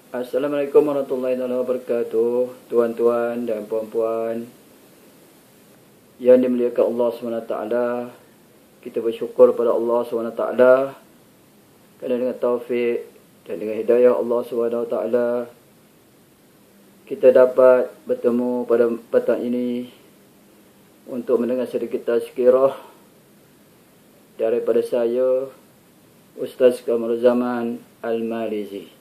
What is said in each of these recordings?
Assalamualaikum warahmatullahi wabarakatuh. Tuan-tuan dan puan-puan yang dimuliakan Allah SWT, kita bersyukur pada Allah SWT kerana dengan taufik dan dengan hidayah Allah SWT kita dapat bertemu pada petang ini untuk mendengar sedikit tazkirah daripada saya, Ustaz Kamaruzzaman Al-Malizi.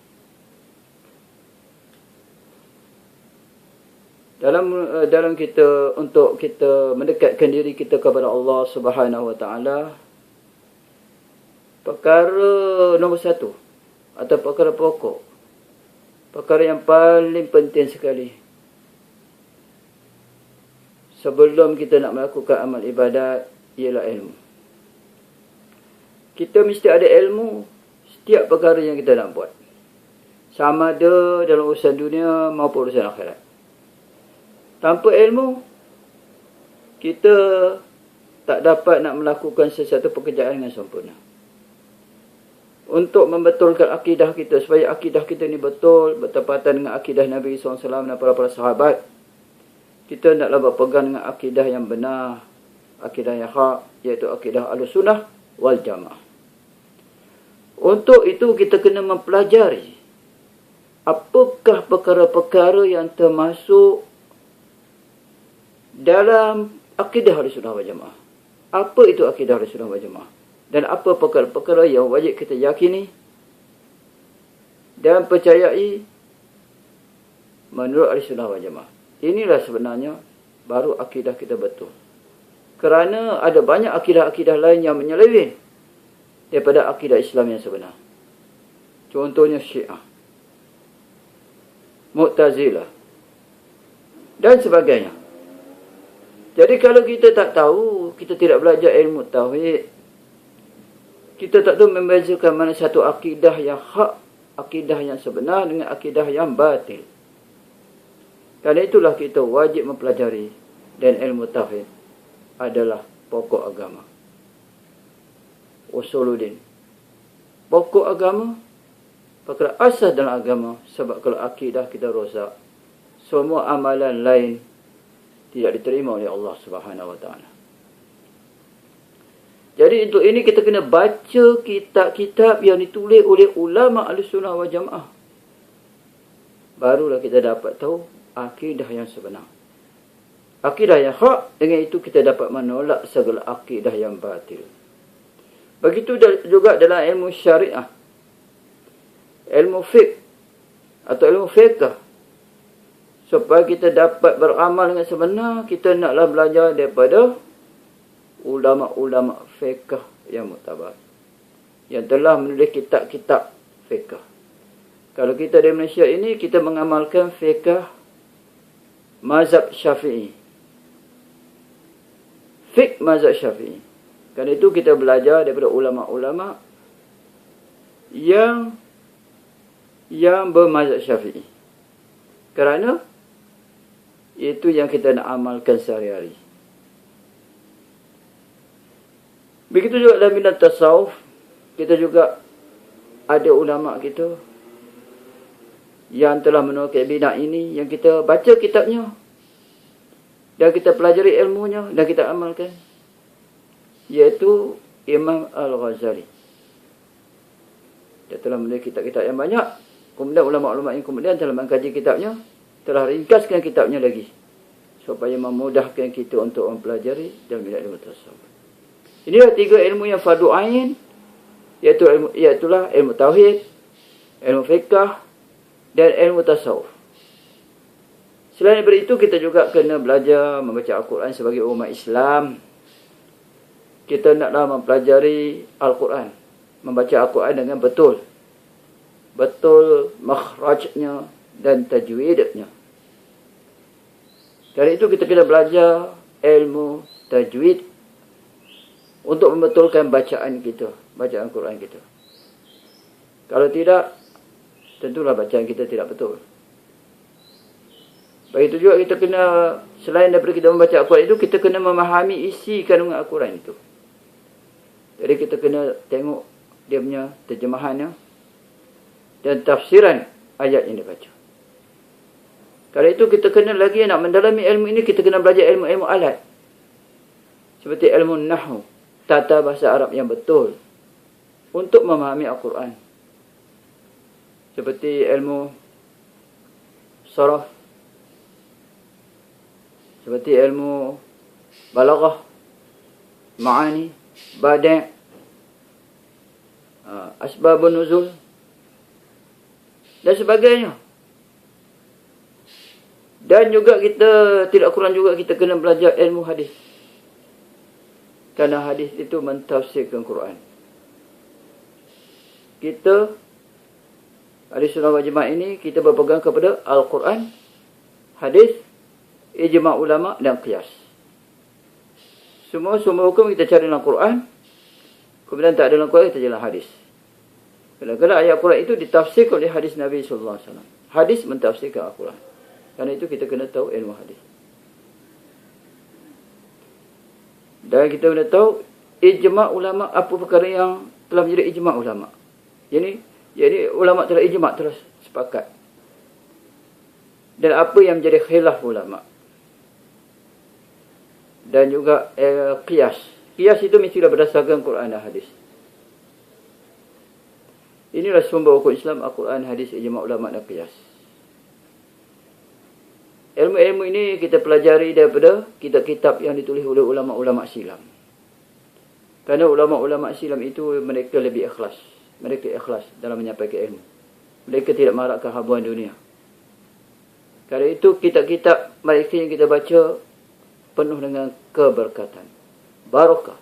Dalam kita, untuk kita mendekatkan diri kita kepada Allah Subhanahu Wa Taala, perkara nombor satu atau perkara pokok, perkara yang paling penting sekali sebelum kita nak melakukan amal ibadat ialah ilmu. Kita mesti ada ilmu setiap perkara yang kita nak buat, sama ada dalam urusan dunia maupun urusan akhirat. Tanpa ilmu, kita tak dapat nak melakukan sesuatu pekerjaan dengan sempurna. Untuk membetulkan akidah kita, supaya akidah kita ni betul, bertepatan dengan akidah Nabi SAW dan para sahabat, kita naklah berpegang dengan akidah yang benar, akidah yang hak, iaitu akidah Ahlussunnah wal Jamaah. Untuk itu kita kena mempelajari apakah perkara-perkara yang termasuk dalam akidah Ahlussunnah wal Jamaah. Apa itu akidah Ahlussunnah wal Jamaah? Dan apa perkara-perkara yang wajib kita yakini dan percayai menurut Ahlussunnah wal Jamaah. Inilah sebenarnya baru akidah kita betul. Kerana ada banyak akidah-akidah lain yang menyeleweng daripada akidah Islam yang sebenar. Contohnya Syiah, Mu'tazilah dan sebagainya. Jadi kalau kita tak tahu, kita tidak belajar ilmu tauhid, kita tak tahu membezakan mana satu akidah yang hak, akidah yang sebenar dengan akidah yang batil. Kerana itulah kita wajib mempelajari, dan ilmu tauhid adalah pokok agama. Usuluddin, pokok agama, perkara asas dalam agama. Sebab kalau akidah kita rosak, semua amalan lain tidak diterima oleh Allah Subhanahu Wa Taala. Jadi untuk ini kita kena baca kitab-kitab yang ditulis oleh ulama Ahlussunnah wal Jamaah. Barulah kita dapat tahu akidah yang sebenar, akidah yang hak. Dengan itu kita dapat menolak segala akidah yang batil. Begitu juga dalam ilmu syariah, ilmu fiqh atau ilmu fiqh. Supaya kita dapat beramal dengan sebenar, kita naklah belajar daripada ulama-ulama fiqh yang muktabar, yang telah menulis kitab-kitab fiqh. Kalau kita di Malaysia ini, kita mengamalkan fiqh mazhab Syafi'i. Fiqh mazhab Syafi'i. Kerana itu kita belajar daripada ulama-ulama yang bermazhab Syafi'i. Kerana itu yang kita nak amalkan sehari-hari. Begitu juga dalam bidang tasawuf, kita juga ada ulama kita yang telah menulis bidang ini, yang kita baca kitabnya dan kita pelajari ilmunya dan kita amalkan, iaitu Imam Al-Ghazali. Dia telah menulis kitab-kitab yang banyak. Kemudian ulama-ulama yang kemudian telah mengkaji kitabnya, telah ringkaskan kitabnya lagi supaya memudahkan kita untuk mempelajari dalam bidang ilmu tasawuf. Inilah tiga ilmu yang fardu ain, iaitulah ilmu tauhid, ilmu fiqh dan ilmu tasawuf. Selain daripada itu, kita juga kena belajar membaca Al-Quran sebagai umat Islam. Kita naklah mempelajari Al-Quran, membaca Al-Quran dengan betul makhrajnya dan tajwidnya. Dari itu kita kena belajar ilmu tajwid untuk membetulkan bacaan kita, bacaan Quran kita. Kalau tidak, tentulah bacaan kita tidak betul. Begitu juga kita kena, selain daripada kita membaca Al-Quran itu, kita kena memahami isi kandungan Al-Quran itu. Jadi kita kena tengok dia punya terjemahannya dan tafsiran ayat yang dia baca. Kalau itu kita kena lagi nak mendalami ilmu ini, kita kena belajar ilmu-ilmu alat. Seperti ilmu nahwu, tata bahasa Arab yang betul untuk memahami Al-Quran. Seperti ilmu saraf, seperti ilmu balaghah, ma'ani, badi', asbabun nuzul dan sebagainya. Dan juga kita tidak kurang juga kita kena belajar ilmu hadis. Kerana hadis itu mentafsirkan Quran. Kita Ahli Sunnah wal Jamaah ini kita berpegang kepada Al-Quran, hadis, ijma' ulama dan qiyas. Semua hukum kita cari dalam Quran. Kemudian tak ada dalam Quran, kita jalan hadis. Kadang-kadang ayat Quran itu ditafsirkan oleh hadis Nabi SAW. Hadis mentafsirkan Al-Quran. Kerana itu kita kena tahu ilmu hadis. Dan kita kena tahu ijma' ulama, apa perkara yang telah menjadi ijma' ulama. Jadi ulama telah ijma', telah sepakat. Dan apa yang menjadi khilaf ulama. Dan juga qiyas. Qiyas itu mestilah berdasarkan Quran dan hadis. Inilah sumber hukum Islam, Al-Quran, hadis, ijma' ulama dan qiyas. Ilmu-ilmu ini kita pelajari daripada kitab-kitab yang ditulis oleh ulama-ulama silam. Kerana ulama-ulama silam itu mereka lebih ikhlas. Mereka ikhlas dalam menyampaikan ilmu. Mereka tidak marakkan habuan dunia. Kerana itu kitab-kitab mereka yang kita baca penuh dengan keberkatan, barakah.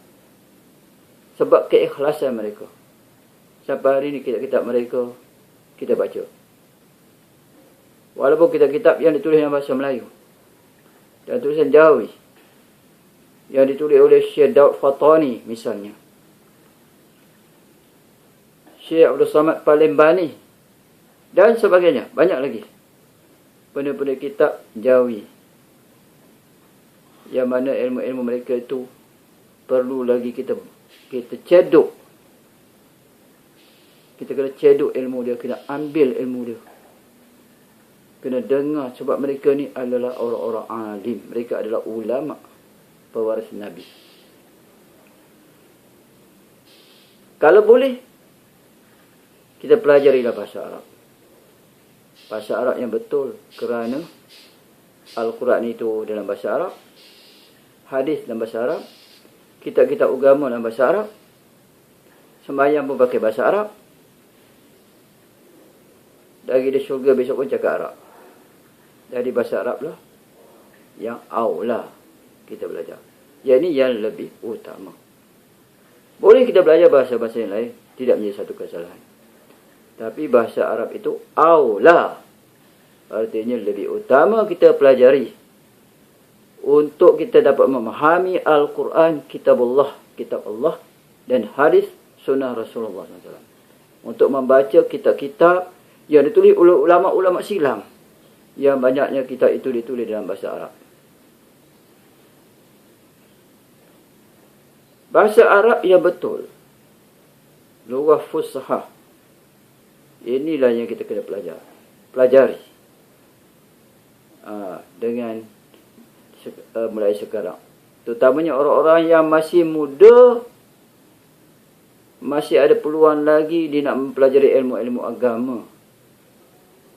Sebab keikhlasan mereka. Sampai hari ini kitab-kitab mereka kita baca. Walaupun kitab-kitab yang ditulis dalam bahasa Melayu dan tulisan Jawi yang ditulis oleh Syekh Daud Fatani misalnya, Syekh Abdul Samad Palembani dan sebagainya, banyak lagi benda-benda kitab Jawi yang mana ilmu-ilmu mereka itu perlu lagi kita cedok. Kita kena cedok ilmu dia, kena ambil ilmu dia, kena dengar. Sebab mereka ni adalah orang-orang alim. Mereka adalah ulama, pewaris Nabi. Kalau boleh, kita pelajarilah bahasa Arab. Bahasa Arab yang betul. Kerana Al-Quran itu dalam bahasa Arab, hadis dalam bahasa Arab, kitab-kitab agama dalam bahasa Arab, sembahyang pun pakai bahasa Arab. Dari di syurga besok pun cakap Arab. Dari bahasa Arab lah yang aula kita belajar. Yang ini yang lebih utama. Boleh kita belajar bahasa-bahasa yang lain, tidak menjadi satu kesalahan. Tapi bahasa Arab itu aula. Artinya lebih utama kita pelajari. Untuk kita dapat memahami Al-Quran, kitab Allah dan hadis sunnah Rasulullah SAW. Untuk membaca kitab-kitab yang ditulis oleh ulama-ulama silam. Yang banyaknya kitab itu ditulis dalam bahasa Arab. Bahasa Arab yang betul, lughah fushah, inilah yang kita kena pelajari. Dengan mulai sekarang. Terutamanya orang-orang yang masih muda, masih ada peluang lagi dia nak mempelajari ilmu-ilmu agama.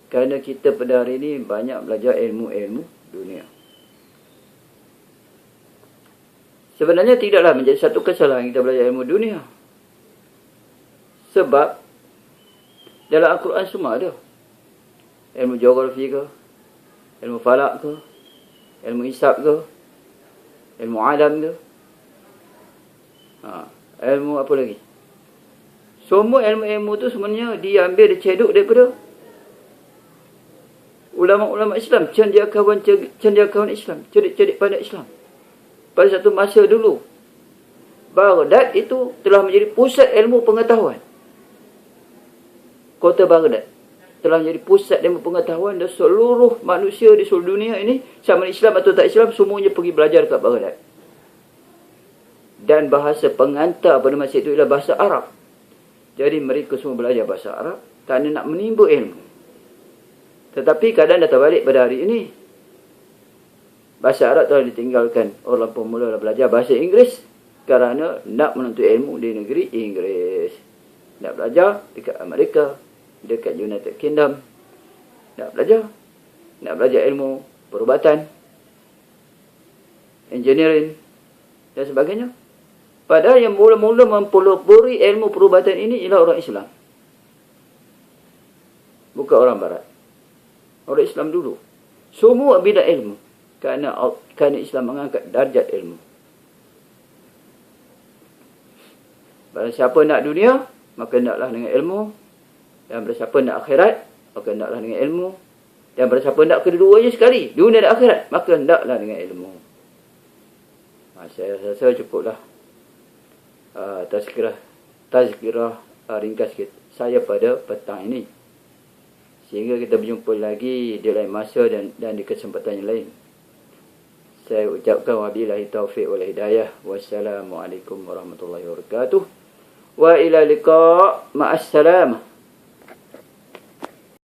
Kerana kita pada hari ini banyak belajar ilmu-ilmu dunia. Sebenarnya tidaklah menjadi satu kesalahan kita belajar ilmu dunia. Sebab dalam Al-Quran semua ada. Ilmu geografi ke, ilmu falak ke, ilmu hisab ke, ilmu alam ke, ilmu apa lagi. Semua ilmu-ilmu tu sebenarnya diambil, dicedok daripada ulama-ulama Islam, cendekiawan Islam, cerdik-cerdik pandai Islam. Pada satu masa dulu, Baghdad itu telah menjadi pusat ilmu pengetahuan. Kota Baghdad telah menjadi pusat ilmu pengetahuan dan seluruh manusia di seluruh dunia ini, sama Islam atau tak Islam, semuanya pergi belajar kat Baghdad. Dan bahasa pengantar pada masa itu ialah bahasa Arab. Jadi mereka semua belajar bahasa Arab kerana nak menimba ilmu. Tetapi keadaan dah terbalik pada hari ini. Bahasa Arab telah ditinggalkan. Orang pemula dah belajar bahasa Inggeris kerana nak menuntut ilmu di negeri Inggeris. Nak belajar dekat Amerika, dekat United Kingdom. Nak belajar ilmu perubatan, engineering dan sebagainya. Padahal yang mula-mula mempelopori ilmu perubatan ini ialah orang Islam. Bukan orang Barat. Orang Islam dulu. Semua bidang ilmu. Kerana Islam mengangkat darjat ilmu. Barang siapa nak dunia, maka naklah dengan ilmu. Dan barang siapa nak akhirat, maka naklah dengan ilmu. Dan barang siapa nak kedua-duanya sekali, dunia dan akhirat, maka naklah dengan ilmu. Saya rasa cukuplah tazkirah ringkas saya pada petang ini. Sehingga kita berjumpa lagi di lain masa dan di kesempatan yang lain. Saya ucapkan wabillahi taufiq wal hidayah. Wassalamualaikum warahmatullahi wabarakatuh. Wa ila liqa' ma'assalamah.